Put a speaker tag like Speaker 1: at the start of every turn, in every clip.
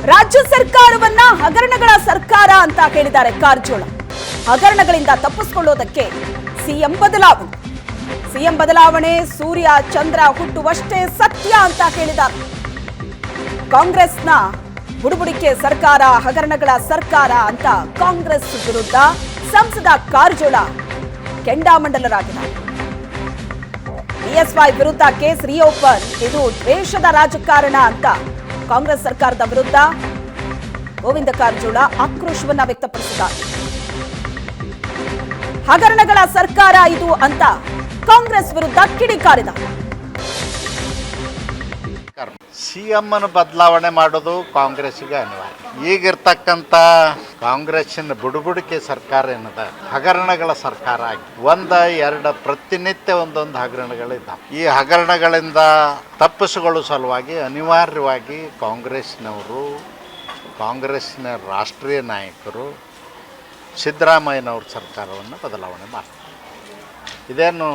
Speaker 1: ರಾಜ್ಯ ಸರ್ಕಾರವನ್ನ ಹಗರಣಗಳ ಸರ್ಕಾರ ಅಂತ ಹೇಳಿದ್ದಾರೆ ಕಾರಜೋಳ. ಹಗರಣಗಳಿಂದ ತಪ್ಪಿಸಿಕೊಳ್ಳೋದಕ್ಕೆ ಸಿಎಂ ಬದಲಾವಣೆ ಸೂರ್ಯ ಚಂದ್ರ ಹುಟ್ಟುವಷ್ಟೇ ಸತ್ಯ ಅಂತ ಹೇಳಿದ್ದಾರೆ. ಕಾಂಗ್ರೆಸ್ನ ಬುಡುಬುಡಿಕೆ ಸರ್ಕಾರ, ಹಗರಣಗಳ ಸರ್ಕಾರ ಅಂತ ಕಾಂಗ್ರೆಸ್ ವಿರುದ್ಧ ಸಂಸದ ಕಾರಜೋಳ ಕೆಂಡಾಮಂಡಲರಾಗಿದ್ದಾರೆ. ಬಿಎಸ್ವೈ ವಿರುದ್ಧ ಕೇಸ್ ರಿಓಪನ್, ಇದು ದ್ವೇಷದ ರಾಜಕಾರಣ ಅಂತ ಕಾಂಗ್ರೆಸ್ ಸರ್ಕಾರದ ವಿರುದ್ಧ ಗೋವಿಂದ ಕಾರಜೋಳ ಆಕ್ರೋಶವನ್ನ ವ್ಯಕ್ತಪಡಿಸಿದ್ದಾರೆ. ಹಗರಣಗಳ ಸರ್ಕಾರ ಇದು ಅಂತ ಕಾಂಗ್ರೆಸ್ ವಿರುದ್ಧ ಕಿಡಿಕಾರಿದ್ದಾರೆ.
Speaker 2: ಸಿಎಂ ಅನ್ನು ಬದಲಾವಣೆ ಮಾಡೋದು ಕಾಂಗ್ರೆಸ್ಗೆ ಅನಿವಾರ್ಯ. ಈಗಿರ್ತಕ್ಕಂಥ ಕಾಂಗ್ರೆಸ್ಸಿನ ಬುಡುಬುಡಿಕೆ ಸರ್ಕಾರ ಏನದ ಹಗರಣಗಳ ಸರ್ಕಾರ ಆಗಿ ಎರಡು ಪ್ರತಿನಿತ್ಯ ಒಂದೊಂದು ಹಗರಣಗಳಿದ್ದಾವೆ. ಈ ಹಗರಣಗಳಿಂದ ತಪ್ಪಿಸಿಕೊಳ್ಳುವ ಸಲುವಾಗಿ ಅನಿವಾರ್ಯವಾಗಿ ಕಾಂಗ್ರೆಸ್ನ ರಾಷ್ಟ್ರೀಯ ನಾಯಕರು ಸಿದ್ದರಾಮಯ್ಯನವ್ರ ಸರ್ಕಾರವನ್ನು ಬದಲಾವಣೆ ಮಾಡ್ತಾರೆ. ಇದೇನು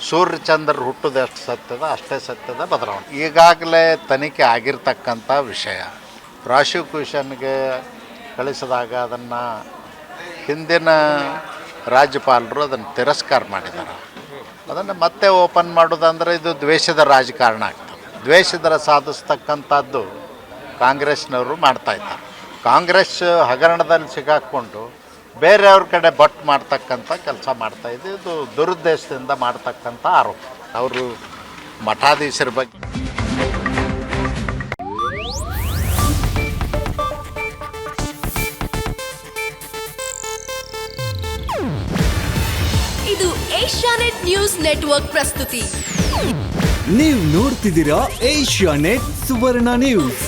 Speaker 2: ಸೂರ್ಯಚಂದ್ರ ಹುಟ್ಟುದು ಎಷ್ಟು ಸತ್ಯದ ಅಷ್ಟೇ ಸತ್ಯದ ಬದಲಾವಣೆ. ಈಗಾಗಲೇ ತನಿಖೆ ಆಗಿರ್ತಕ್ಕಂಥ ವಿಷಯ ಪ್ರಾಸಿಕ್ಯೂಷನ್ಗೆ ಕಳಿಸಿದಾಗ ಅದನ್ನು ಹಿಂದಿನ ರಾಜ್ಯಪಾಲರು ಅದನ್ನು ತಿರಸ್ಕಾರ ಮಾಡಿದ್ದಾರೆ. ಅದನ್ನು ಮತ್ತೆ ಓಪನ್ ಮಾಡೋದಂದರೆ ಇದು ದ್ವೇಷದ ರಾಜಕಾರಣ ಆಗ್ತದೆ. ದ್ವೇಷದ ಸಾಧಿಸ್ತಕ್ಕಂಥದ್ದು ಕಾಂಗ್ರೆಸ್ನವರು ಮಾಡ್ತಾಯಿದ್ದಾರೆ. ಕಾಂಗ್ರೆಸ್ ಹಗರಣದಲ್ಲಿ ಸಿಗಾಕ್ಕೊಂಡು ಬೇರೆಯವ್ರ ಕಡೆ ಬಟ್ ಮಾಡ್ತಕ್ಕಂಥ ಕೆಲಸ ಮಾಡ್ತಾಯಿದ್ದು, ಇದು ದುರುದ್ದೇಶದಿಂದ ಮಾಡ್ತಕ್ಕಂಥ ಆರೋಪ. ಅವರು ಮಠಾಧೀಶರ ಬಗ್ಗೆ
Speaker 3: ಇದು ಏಷ್ಯಾನೆಟ್ ನ್ಯೂಸ್ ನೆಟ್ವರ್ಕ್ ಪ್ರಸ್ತುತಿ.
Speaker 4: ನೀವು ನೋಡ್ತಿದ್ದೀರಾ ಏಷ್ಯಾನೆಟ್ ಸುವರ್ಣ ನ್ಯೂಸ್.